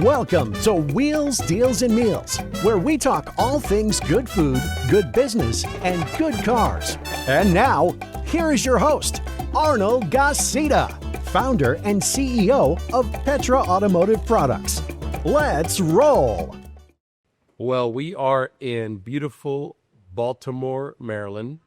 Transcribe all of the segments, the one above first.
Welcome to Wheels, Deals, and Meals, where we talk all things good food, good business, and good cars. And now, here is your host, Arnold Garcia, founder and CEO of Petra Automotive Products. Let's roll. Well, we are in beautiful Baltimore, Maryland.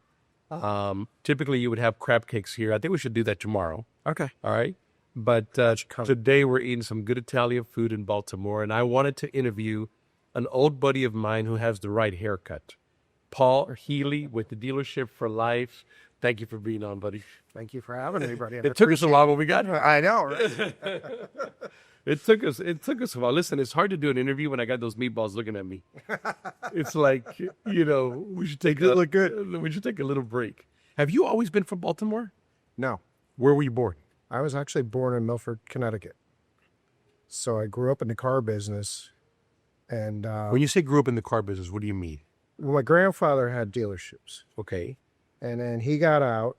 Typically, you would have crab cakes here. I think we should do that tomorrow. Okay. All right. But today we're eating some good Italian food in Baltimore, and I wanted to interview an old buddy of mine who has the right haircut, Paul Healy with the Dealership for Life. Thank you for being on, buddy. Thank you for having me, buddy. It took us a while, but we got here. I know, right? It took us a while. Listen, it's hard to do an interview when I got those meatballs looking at me. It's like, we should take look good. We should take a little break. Have you always been from Baltimore? No. Where were you born? I was actually born in Milford, Connecticut. So I grew up in the car business. And When you say grew up in the car business, what do you mean? my grandfather had dealerships. Okay. And then he got out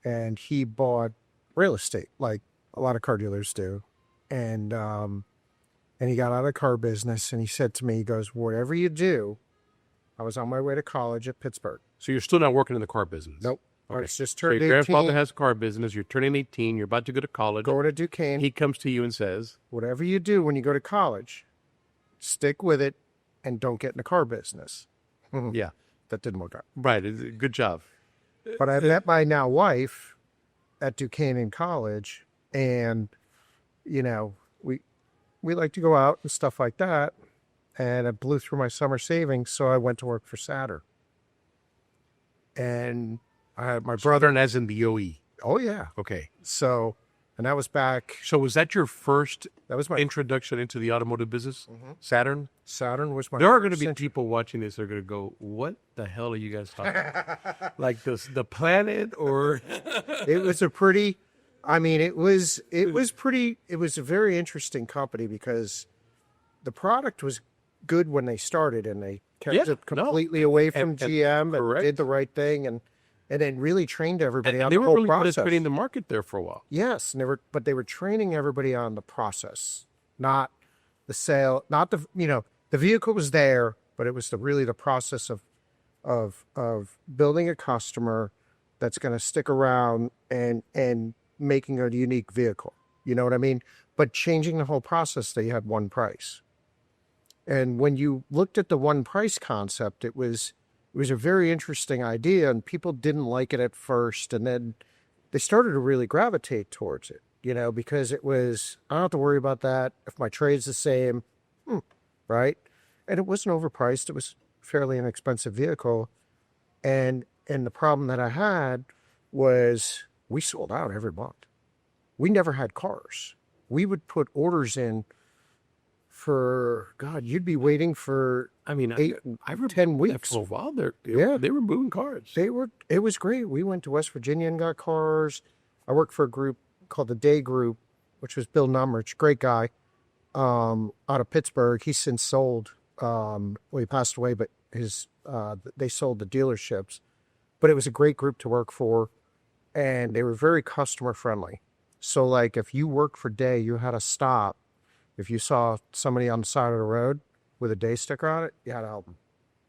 and he bought real estate, like a lot of car dealers do. And he got out of the car business and he said to me, he goes, whatever you do, I was on my way to college at Pittsburgh. So you're still not working in the car business? Nope. Okay. It's just So turned your 18. grandfather has a car business. You're turning 18. You're about to go to college. Going to Duquesne. He comes to you and says, Whatever you do when you go to college, stick with it and don't get in the car business. yeah, That didn't work out. right. Good job. But I met my now wife at Duquesne in college, and, we like to go out and stuff like that. And it blew through my summer savings, so I went to work for Saturn. And I had my brother. Brother, as in the OE. Oh, yeah. Okay. So, and that was back. So was that your first That was my introduction into the automotive business? Saturn? Saturn was my. There are going to first be people watching this that are going to go, what the hell are you guys talking about? Like the planet or... It was a pretty, it was a very interesting company because the product was good when they started and they kept it completely away from GM and did the right thing and then really trained everybody on they the were whole really process. penetrating the market there for a while. Yes, but they were training everybody on the process, not the sale, not the the vehicle was there, but it was really the process of building a customer that's going to stick around and making a unique vehicle. You know what I mean? But changing the whole process, they had one price. And when you looked at the one price concept, it was a very interesting idea, and people didn't like it at first, and then they started to really gravitate towards it, because it was, I don't have to worry about that. If my trade's the same, right? And it wasn't overpriced. It was fairly inexpensive vehicle. And the problem that I had was we sold out every month. We never had cars. We would put orders in for, God, you'd be waiting for 10 weeks. For a while they were moving cars. It was great. We went to West Virginia and got cars. I worked for a group called the Day Group, which was Bill Numrich, great guy, out of Pittsburgh. He's since sold. He passed away, but they sold the dealerships. But it was a great group to work for, and they were very customer friendly. So, like, if you worked for Day, you had to stop. If you saw somebody on the side of the road with a Day sticker on it, you had to help them.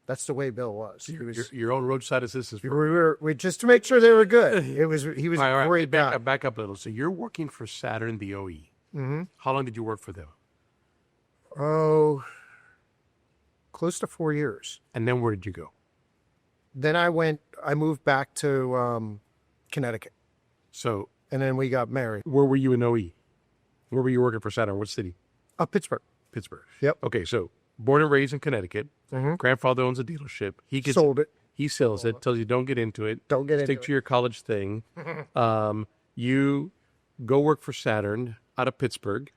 That's the way Bill was. He was your own roadside assistance. we just to make sure they were good. He was a great guy. Back up a little. So you're working for Saturn, the OE. Mm-hmm. How long did you work for them? Oh, close to 4 years. And then where did you go? Then I moved back to Connecticut. So, and then we got married. Where were you in OE? Where were you working for Saturn? What city? Pittsburgh. Pittsburgh. Yep. Okay, so born and raised in Connecticut. Mm-hmm. Grandfather owns a dealership. He sold it. He sells it. Tells you don't get into it. Stick to your college thing. You go work for Saturn out of Pittsburgh,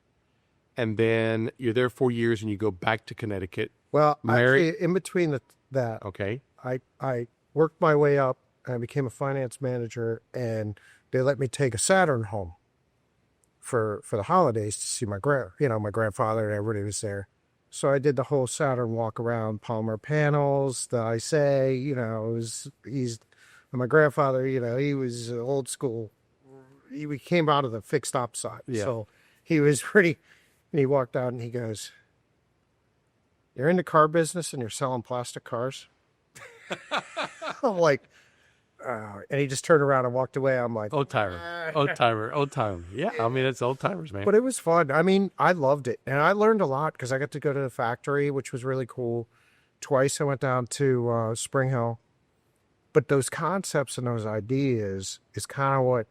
and then you're there 4 years, and you go back to Connecticut. Well, actually, in between that, okay, I worked my way up. I became a finance manager, and they let me take a Saturn home for the holidays to see my grandfather and everybody was there. So I did the whole Saturn walk around, polymer panels, the and my grandfather, he was old school. He came out of the fixed op side. Yeah. So he was pretty, And he walked out and he goes, "You're in the car business and you're selling plastic cars?" I'm like, and he just turned around and walked away. I'm like, Old timer. Yeah, I mean, it's old timers, man. but it was fun. I mean, I loved it. And I learned a lot because I got to go to the factory, which was really cool. Twice I went down to Spring Hill. But those concepts and those ideas is kind of what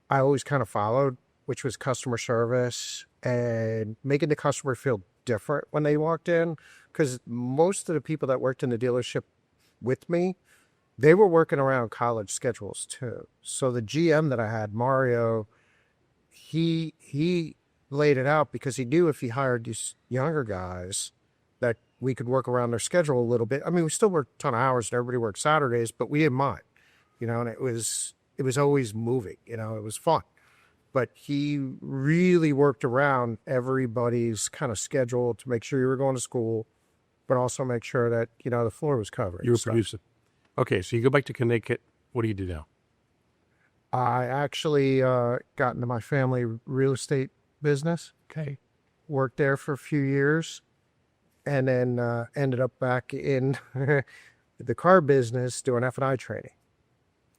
I always kind of followed, which was customer service and making the customer feel different when they walked in. Because most of the people that worked in the dealership with me, they were working around college schedules too. So the GM that I had, Mario, he laid it out because he knew if he hired these younger guys that we could work around their schedule a little bit. I mean, we still worked a ton of hours and everybody worked Saturdays, but we didn't mind, and it was always moving, it was fun. But he really worked around everybody's kind of schedule to make sure you were going to school, but also make sure that, the floor was covered. You were producing. Okay, so you go back to Connecticut. What do you do now? I actually got into my family real estate business. Okay. Worked there for a few years, and then ended up back in the car business doing F&I training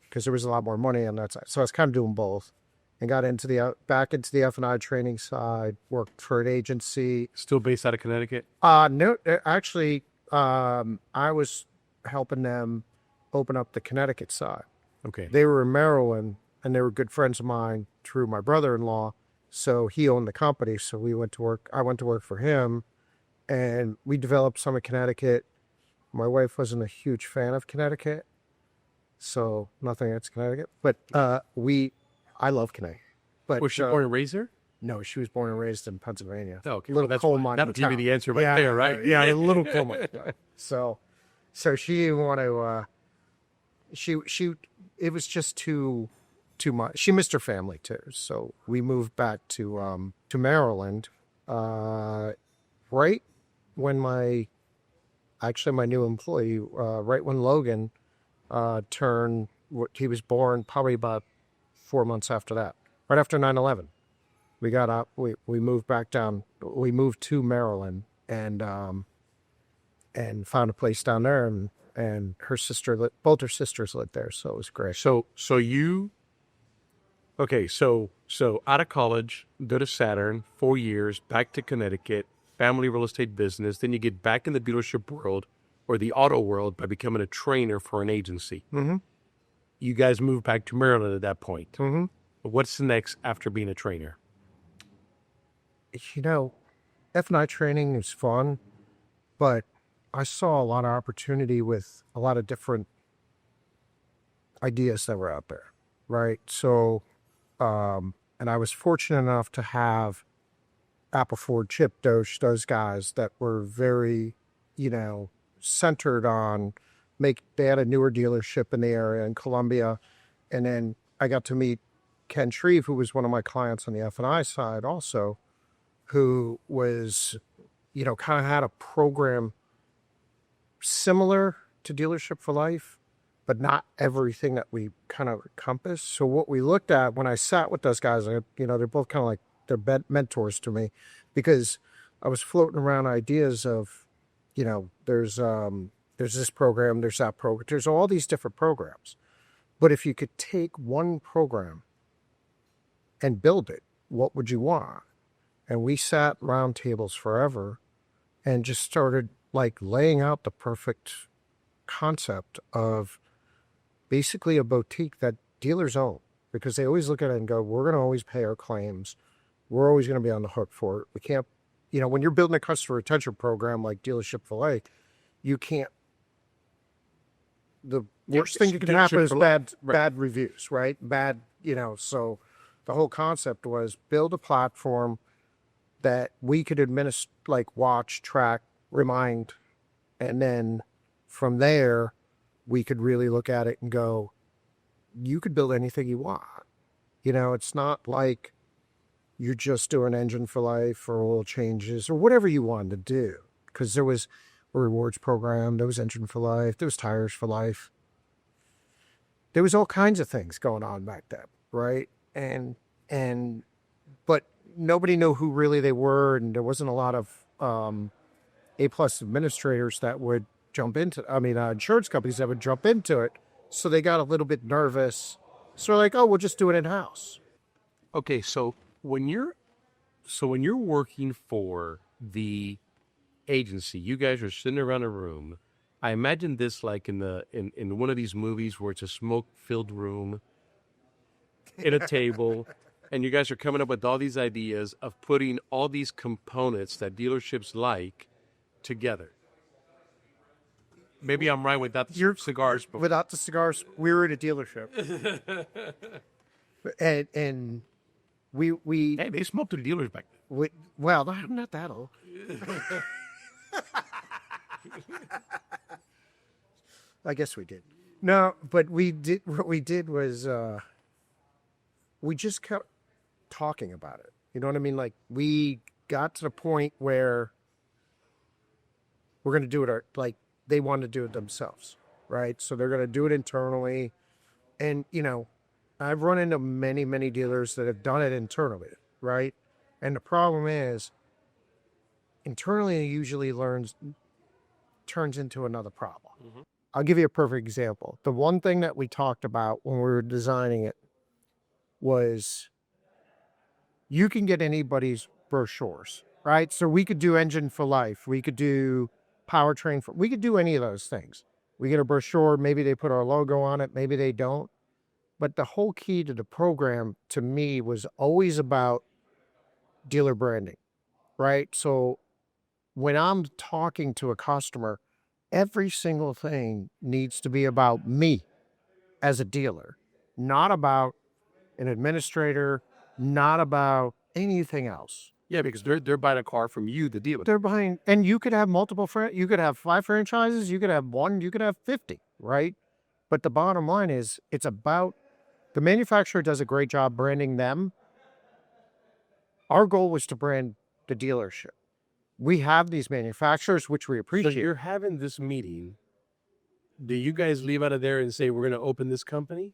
because there was a lot more money on that side. So I was kind of doing both, and got into back into the F&I training side. Worked for an agency. Still based out of Connecticut? No, actually, I was helping them open up the Connecticut side. Okay. They were in Maryland, and they were good friends of mine through my brother-in-law. So he owned the company. So we went to work. I went to work for him, and we developed some in Connecticut. My wife wasn't a huge fan of Connecticut, so nothing against Connecticut. But I love Connecticut. But was she born and raised there? No, she was born and raised in Pennsylvania. Oh, okay. Little coal mine. That'll give you the answer right there, right? Yeah, a little coal mine. So she didn't want to. It was just too much. She missed her family too. So we moved back to Maryland, right when my new employee, right when Logan turned. He was born probably about 4 months after that. Right after 9/11, we got up. We moved back down. We moved to Maryland and found a place down there, and both her sisters lived there, so it was great. So out of college, go to Saturn, 4 years, back to Connecticut, family real estate business. Then you get back in the dealership world or the auto world by becoming a trainer for an agency. Mm-hmm. You guys moved back to Maryland at that point. Mm-hmm. What's the next after being a trainer? F&I training is fun, but I saw a lot of opportunity with a lot of different ideas that were out there, right? So, and I was fortunate enough to have Apple, Ford, Chip, Doge, those guys that were very, centered on they had a newer dealership in the area in Columbia. And then I got to meet Ken Shreve, who was one of my clients on the F&I side also, who was, kind of had a program similar to Dealership for Life, but not everything that we kind of encompass. So what we looked at when I sat with those guys, they're both kind of like they're mentors to me, because I was floating around ideas of, there's this program, there's that program, there's all these different programs. But if you could take one program and build it, what would you want? And we sat round tables forever and just started laying out the perfect concept of basically a boutique that dealers own, because they always look at it and go, we're going to always pay our claims. We're always going to be on the hook for it. We can't, when you're building a customer retention program like Dealership for Life, you can't, the worst thing that can happen is bad reviews, right? So the whole concept was build a platform that we could administer, watch, track, remind, and then from there, we could really look at it and go, you could build anything you want. It's not like you're just doing engine for life or oil changes or whatever you wanted to do. Because there was a rewards program, there was engine for life, there was tires for life. There was all kinds of things going on back then, right? But nobody knew who really they were, and there wasn't a lot of A-plus administrators that would jump into, insurance companies that would jump into it. So they got a little bit nervous. So they're like, oh, we'll just do it in-house. Okay, so when you're working for the agency, you guys are sitting around a room. I imagine this like in one of these movies where it's a smoke-filled room at a table, and you guys are coming up with all these ideas of putting all these components that dealerships like together. Maybe I'm right without the cigars. Without the cigars, we were at a dealership. and we Hey, they smoked to the dealers back then. well, I'm not that old. I guess we did. No, but we did. What we did was we just kept talking about it. You know what I mean? Like, we got to the point where we're going to do it. Like, they want to do it themselves, right? So they're going to do it internally. And, I've run into many, many dealers that have done it internally, right? And the problem is, internally it usually turns into another problem. Mm-hmm. I'll give you a perfect example. The one thing that we talked about when we were designing it was you can get anybody's brochures, right? So we could do engine for life. We could do powertrain we could do any of those things. We get a brochure, maybe they put our logo on it, maybe they don't. But the whole key to the program, to me, was always about dealer branding, right? So when I'm talking to a customer, every single thing needs to be about me as a dealer, not about an administrator, not about anything else. Yeah, because they're buying a car from you, the dealer. They're buying, and you could have you could have 5 franchises, you could have 1, you could have 50, right? But the bottom line is, it's about, the manufacturer does a great job branding them. Our goal was to brand the dealership. We have these manufacturers, which we appreciate. So you're having this meeting. Do you guys leave out of there and say, we're going to open this company?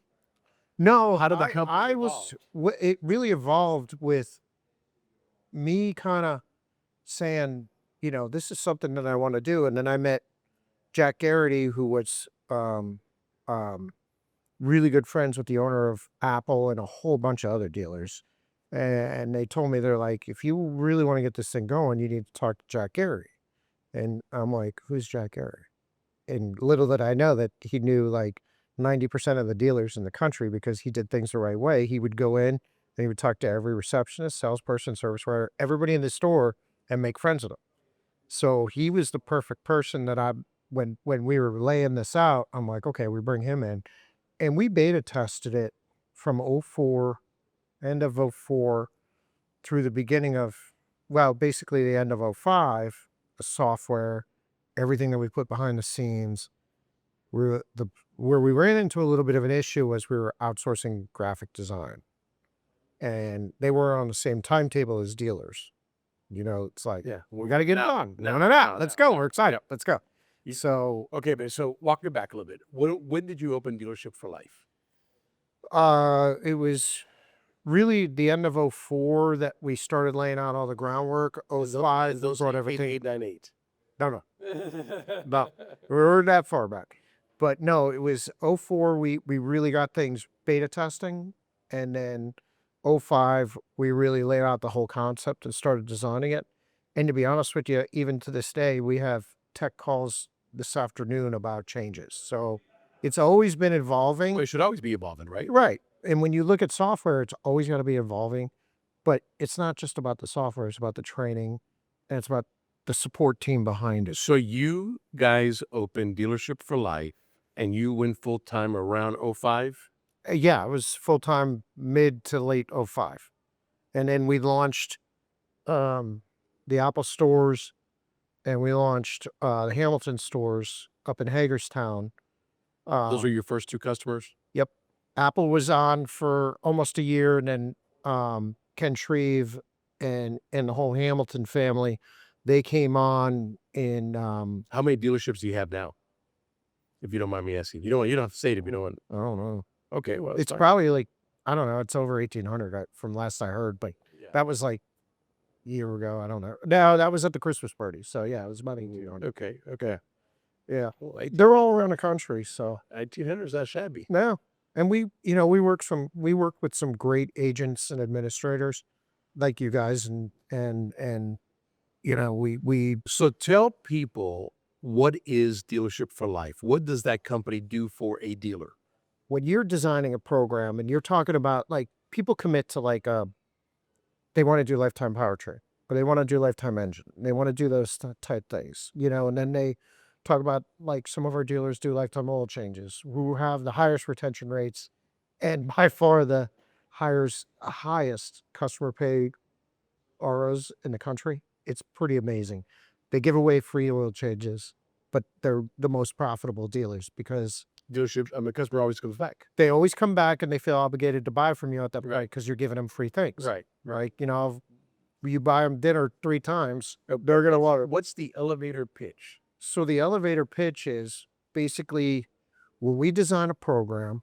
No, How did the company evolve? It really evolved with me kind of saying, this is something that I want to do. And then I met Jack Garrity, who was really good friends with the owner of Apple and a whole bunch of other dealers. And they told me, they're like, if you really want to get this thing going, you need to talk to Jack Garrity. And I'm like, who's Jack Garrity? And little did I know that he knew like 90% of the dealers in the country, because he did things the right way. He would go in and he would talk to every receptionist, salesperson, service writer, everybody in the store, and make friends with them. So he was the perfect person that when we were laying this out, I'm like, okay, we bring him in. And we beta tested it from 04, end of 04 through the beginning of, basically the end of 05, the software, everything that we put behind the scenes. Where we ran into a little bit of an issue was we were outsourcing graphic design. And they were on the same timetable as dealers. It's like, yeah, we got to get it done. No. Let's go. We're excited. Let's go. So, okay, but so walk me back a little bit. When did you open Dealership for Life? It was really the end of 04 that we started laying out all the groundwork. 05, those brought everything. 898. No. No, we were that far back. But no, it was 04, we really got things beta testing. And then 05, we really laid out the whole concept and started designing it. And to be honest with you, even to this day, we have tech calls this afternoon about changes. So it's always been evolving. Well, it should always be evolving, right? Right. And when you look at software, it's always got to be evolving. But it's not just about the software, it's about the training, and it's about the support team behind it. So you guys opened Dealership for Life, and you went full-time around 05? Yeah, it was full-time mid to late 05. And then we launched the Apple stores, and we launched the Hamilton stores up in Hagerstown. Those were your first 2 customers? Yep. Apple was on for almost a year, and then Ken Shreve and the whole Hamilton family, they came on in... How many dealerships do you have now? If you don't mind me asking. You don't have to say it if you don't want. I don't know. Okay, well, it's probably like, I don't know, it's over 1,800 from last I heard, but That was like a year ago. I don't know. No, that was at the Christmas party. So yeah, it was about 1,800. Okay. Yeah. Well, They're all around the country. So 1,800 is not shabby. no. And we work with some great agents and administrators like you guys and we So tell people, what is Dealership for Life? What does that company do for a dealer? when you're designing a program and you're talking about like people commit to like they want to do lifetime powertrain or they want to do lifetime engine. They want to do those type things, and then they talk about like some of our dealers do lifetime oil changes who have the highest retention rates and by far the highest customer pay ROs in the country. It's pretty amazing. They give away free oil changes, but they're the most profitable dealers because Dealership, the customer always comes back. they always come back and they feel obligated to buy from you at that point Right. because you're giving them free things. Right. Right. You buy them dinner 3 times, they're going to want it. What's the elevator pitch? So the elevator pitch is basically when we design a program,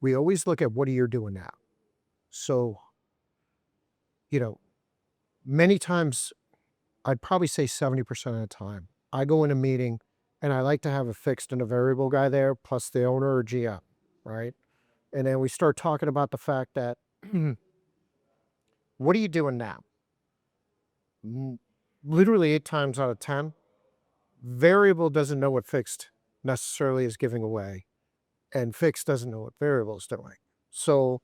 we always look at what are you doing now? So, many times, I'd probably say 70% of the time, I go in a meeting and I like to have a fixed and a variable guy there, plus the owner or GM, right? And then we start talking about the fact that, what are you doing now? Literally 8 times out of 10, variable doesn't know what fixed necessarily is giving away, and fixed doesn't know what variable is doing. So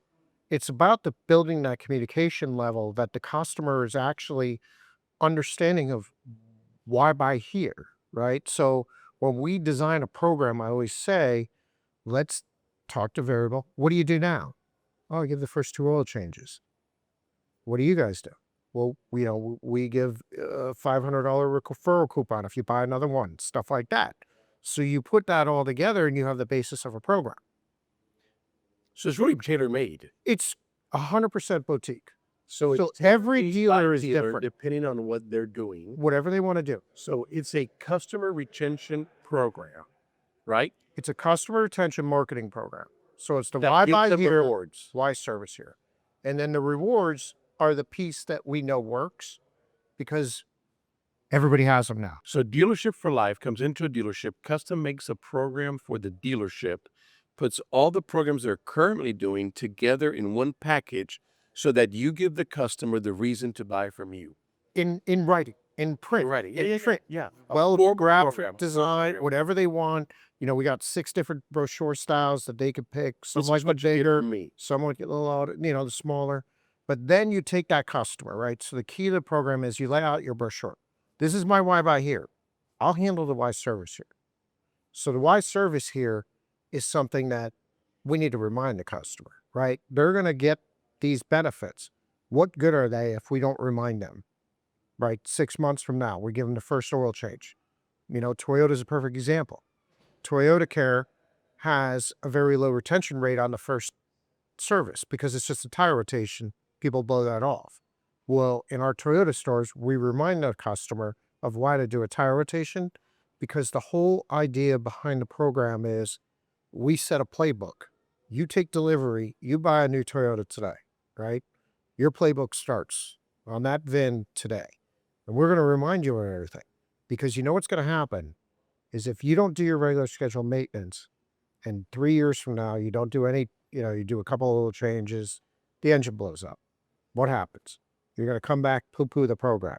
it's about the building that communication level that the customer is actually understanding of why buy here, right? So when we design a program, I always say, let's talk to variable. What do you do now? Oh, I give the first 2 oil changes. What do you guys do? Well, we give a $500 referral coupon if you buy another one, stuff like that. So you put that all together and you have the basis of a program. So it's really tailor-made. It's 100% boutique. So it's every dealer is dealer, different, depending on what they're doing. whatever they want to do. So it's a customer retention program, right? It's a customer retention marketing program. So it's the That why gives buy them here, rewards. why service here. And then the rewards are the piece that we know works because everybody has them now. So Dealership for Life comes into a dealership, custom makes a program for the dealership, puts all the programs they're currently doing together in one package so that you give the customer the reason to buy from you. In writing, in print. In print. Yeah. Well, graphic design, whatever they want. We got 6 different brochure styles that they could pick. Some like the bigger, some like a little, the smaller. But then you take that customer, right? So the key to the program is you lay out your brochure. This is my why buy here. I'll handle the why service here. So the why service here is something that we need to remind the customer, right? They're going to get these benefits. What good are they if we don't remind them, right? 6 months from now, we give them the first oil change. Toyota is a perfect example. Toyota Care has a very low retention rate on the first service because it's just a tire rotation. People blow that off. Well, in our Toyota stores, we remind the customer of why to do a tire rotation because the whole idea behind the program is we set a playbook. You take delivery, you buy a new Toyota today, right? Your playbook starts on that VIN today. And we're going to remind you of everything because what's going to happen is if you don't do your regular scheduled maintenance and 3 years from now, you don't do any, you do a couple of little changes, the engine blows up. What happens? You're going to come back, poo-poo the program.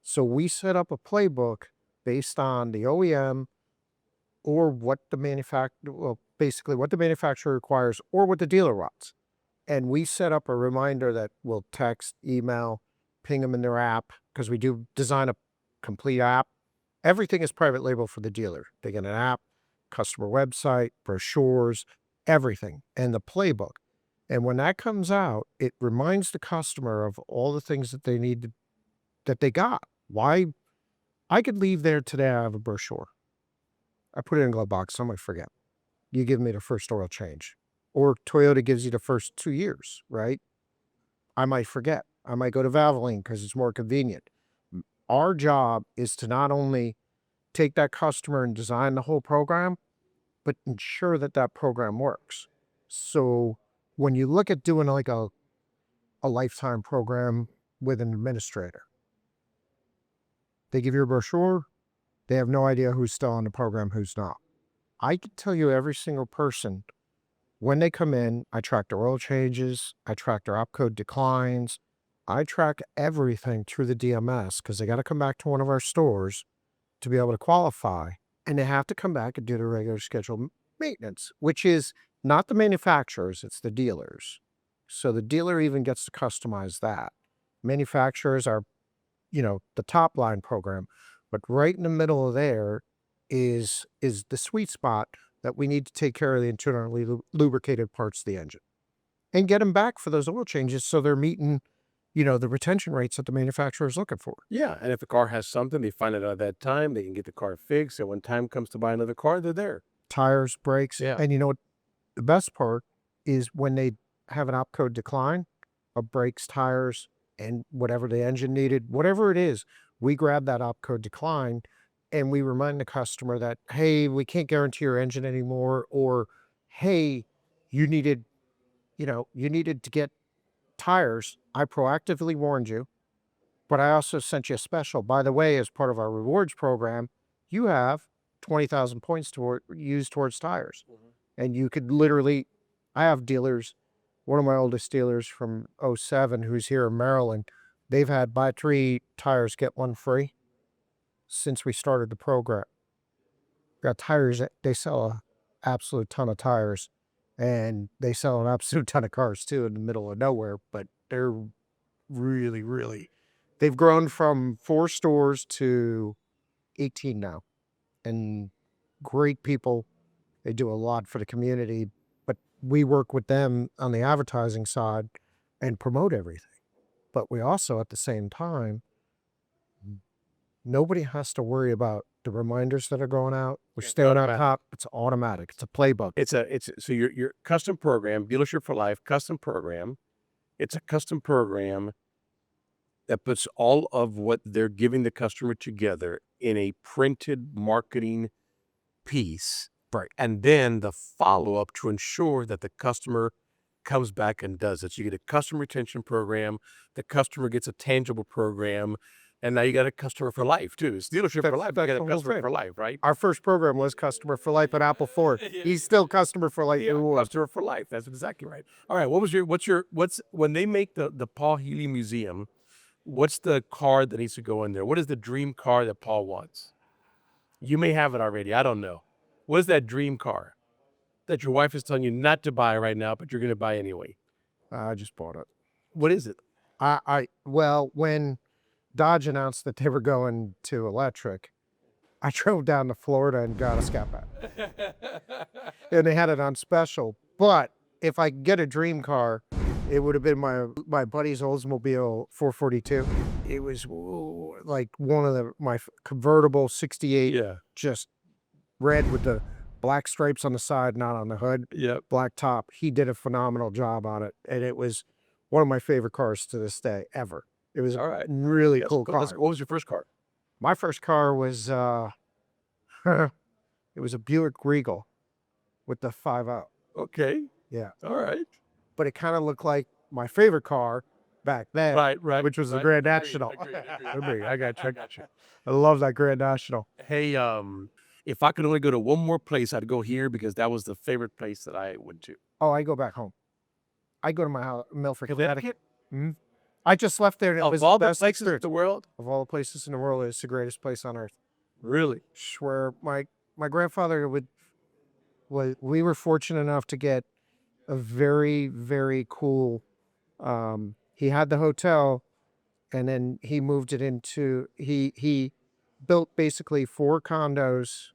So we set up a playbook based on the OEM or what the basically what the manufacturer requires or what the dealer wants. And we set up a reminder that will text, email, ping them in their app because we do design a complete app. Everything is private label for the dealer. They get an app, customer website, brochures, everything, and the playbook. And when that comes out, it reminds the customer of all the things that they need that they got. Why? I could leave there today, I have a brochure. I put it in a glove box, I might forget. You give me the first oil change. Or Toyota gives you the first 2 years, right? I might forget. I might go to Valvoline because it's more convenient. Our job is to not only take that customer and design the whole program, but ensure that that program works. So when you look at doing like a a lifetime program with an administrator. They give you a brochure. They have no idea who's still on the program, who's not. I can tell you every single person, when they come in, I track their oil changes, I track their opcode declines, I track everything through the DMS because they got to come back to one of our stores to be able to qualify. And they have to come back and do the regular scheduled maintenance, which is not the manufacturers, it's the dealers. So the dealer even gets to customize that. Manufacturers are, the top line program, but right in the middle of there is the sweet spot that we need to take care of the internally lubricated parts of the engine and get them back for those oil changes so they're meeting, the retention rates that the manufacturer is looking for. Yeah, and if the car has something, they find it out at that time. They can get the car fixed, and when time comes to buy another car, they're there. Tires, brakes, Yeah. and what the best part is when they have an opcode decline of brakes, tires, and whatever the engine needed, whatever it is, we grab that opcode decline and we remind the customer that, hey, we can't guarantee your engine anymore, or hey, you needed to get tires. I proactively warned you, but I also sent you a special. By the way, as part of our rewards program, you have 20,000 points to use towards tires. And you could literally, I have dealers, one of my oldest dealers from 07 who's here in Maryland, they've had buy 3 tires, get 1 free since we started the program. Got tires, they sell an absolute ton of tires, and they sell an absolute ton of cars too in the middle of nowhere, but they're really, really, they've grown from 4 stores to 18 now, and great people. They do a lot for the community, but we work with them on the advertising side and promote everything. But we also, at the same time, nobody has to worry about the reminders that are going out. We're staying on top. It's automatic. It's a playbook. So your custom program, dealership for life, custom program. It's a custom program that puts all of what they're giving the customer together in a printed marketing piece. Right. And then the follow-up to ensure that the customer comes back and does it. So you get a customer retention program, the customer gets a tangible program, and now you got a customer for life too. It's dealership for life. You got a customer for life, right? Our first program was customer for life at Apple Ford. He's still customer for life. Yeah, customer for life. That's exactly right. All right. What's when they make the Paul Healy Museum, what's the car that needs to go in there? What is the dream car that Paul wants? You may have it already. I don't know. What is that dream car that your wife is telling you not to buy right now, but you're going to buy anyway? I just bought it. What is it? Well, when Dodge announced that they were going to electric, I drove down to Florida and got a Scat Pack. And they had it on special. But if I could get a dream car, it would have been my buddy's Oldsmobile 442. It was like one of my convertible 68, just red with the black stripes on the side, not on the hood. Yep. Black top. He did a phenomenal job on it. And it was one of my favorite cars to this day, ever. It was All right. really cool car. What was your first car? My first car was, it was a Buick Regal with the 5.0. Okay. Yeah. All right. But it kind of looked like my favorite car back then, Right. which was the Grand National. I got you. I love that Grand National. Hey, if I could only go to one more place, I'd go here because that was the favorite place that I went to. Oh, I go back home. I go to my house, Milford, Connecticut. Mm-hmm. I just left there. And it was all the the best places in experience. the world? Of all the places in the world, it's the greatest place on earth. Really? Where my grandfather we were fortunate enough to get a very, very cool, he had the hotel, and then he moved it into, he built basically 4 condos,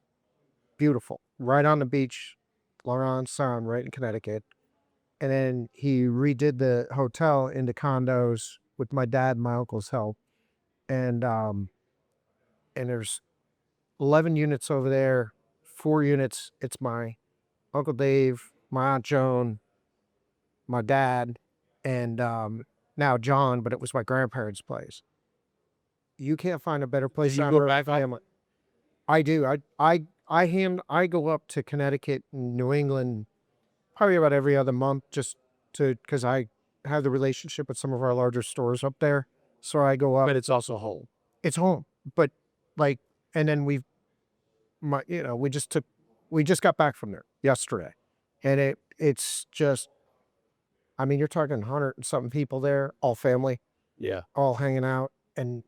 beautiful, right on the beach, Long Island Sound, right in Connecticut. And then he redid the hotel into condos with my dad and my uncle's help. And there's 11 units over there, 4 units. It's my Uncle Dave, my Aunt Joan, my dad, and now John, but it was my grandparents' place. You can't find a better place. You go back home? I do. I go up to Connecticut and New England probably about every other month, just because I have the relationship with some of our larger stores up there. So I go up. But it's also home. It's home, but like, and then we just got back from there yesterday, and it's just, I mean, you're talking 100 and something people there, all family, Yeah. all hanging out, and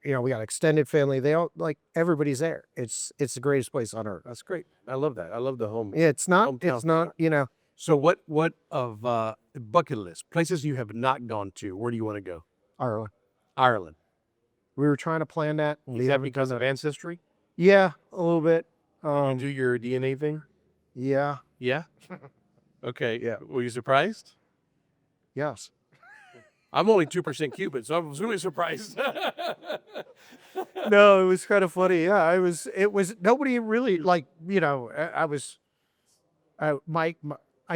we got extended family. They all, like, everybody's there. It's the greatest place on earth. That's great. I love that. I love the home. Yeah, it's not. Hometown. It's not. So what of bucket list places you have not gone to? Where do you want to go? Ireland. Ireland. We were trying to plan that. Is that because of ancestry? Yeah, a little bit. You do your DNA thing? Yeah. Yeah. Okay. Yeah. Were you surprised? Yes. I'm only 2% Cuban, so I was really surprised. No, it was kind of funny. Yeah, it was nobody really, like, I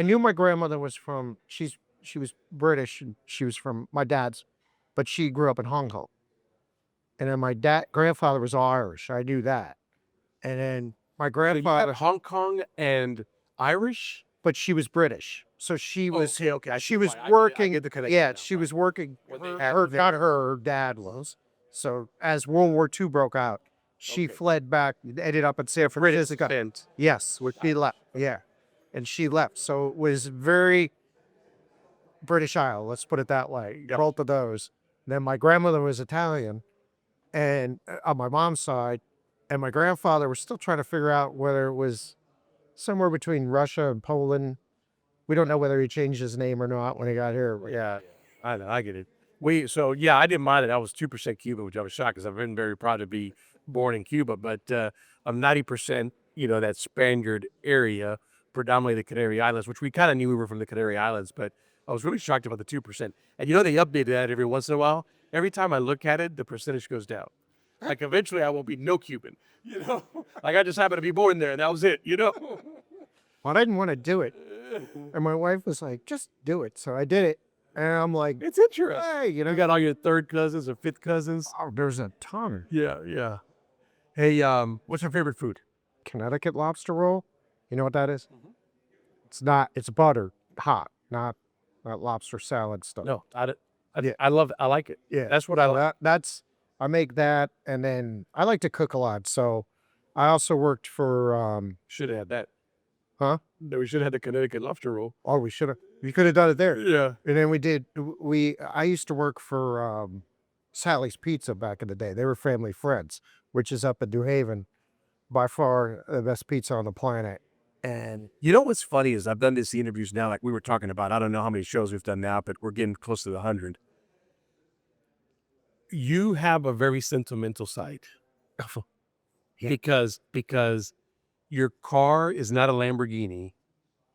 knew my grandmother was from, she was British, and she was from my dad's, but she grew up in Hong Kong. And then my grandfather was Irish. I knew that. And then my grandfather, Hong Kong and Irish? but she was British. So she was, Okay. she was I working. get the connection Yeah, now. she was working. What they Her dad was. So as World War II broke out, she Okay. fled back, ended up in San Francisco. Descent. Yes, which she left. Yeah, and she left. So it was very British Isle. Let's put it that way. Yep. Both of those. Then my grandmother was Italian, and on my mom's side, and my grandfather was still trying to figure out whether it was somewhere between Russia and Poland. We don't know whether he changed his name or not when he got here. Yeah, I know. I get it. I didn't mind it. I was 2% Cuban, which I was shocked because I've been very proud to be born in Cuba. But I'm 90%, that Spaniard area, predominantly the Canary Islands, which we kind of knew we were from the Canary Islands. But I was really shocked about the 2%. And they update that every once in a while. Every time I look at it, the percentage goes down. Like eventually I won't be no Cuban, like I just happened to be born there and that was it, Well, I didn't want to do it. And my wife was like, just do it. So I did it. And I'm like, It's interesting. hey, You got all your third cousins or fifth cousins. oh, there's a ton. Yeah, yeah. Hey, what's your favorite food? Connecticut lobster roll. You know what that is? Mhm. It's not, it's butter, hot, not lobster salad stuff. No, Yeah. I love it. I like it. Yeah. That's what I like. I make that. And then I like to cook a lot. So I also worked for, Should have had that. Huh? No, we should have had the Connecticut lobster roll. we could have done it there. Yeah. And then I used to work for Sally's Pizza back in the day. They were family friends, which is up in New Haven, by far the best pizza on the planet. And what's funny is I've done these interviews now, like we were talking about. I don't know how many shows we've done now, but we're getting close to the 100. You have a very sentimental side. because your car is not a Lamborghini.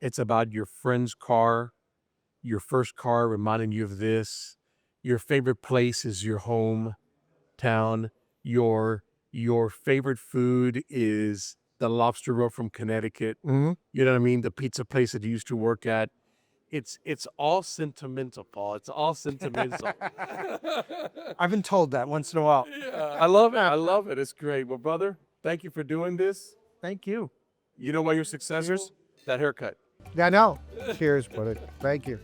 It's about your friend's car, your first car reminding you of this. Your favorite place is your hometown. Your favorite food is the lobster roll from Connecticut. Mm-hmm. You know what I mean? The pizza place that you used to work at. It's all sentimental, Paul. It's all sentimental. I've been told that once in a while. Yeah, I love it. I love it. It's great. Well, brother, thank you for doing this. Thank you. You know why you're successful? That haircut. Yeah, I know. Cheers, buddy. Thank you.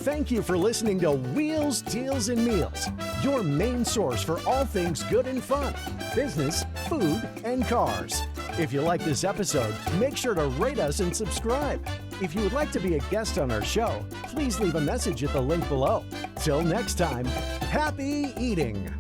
Thank you for listening to Wheels, Deals, and Meals, your main source for all things good and fun, business, food, and cars. If you like this episode, make sure to rate us and subscribe. If you would like to be a guest on our show, please leave a message at the link below. Till next time, happy eating.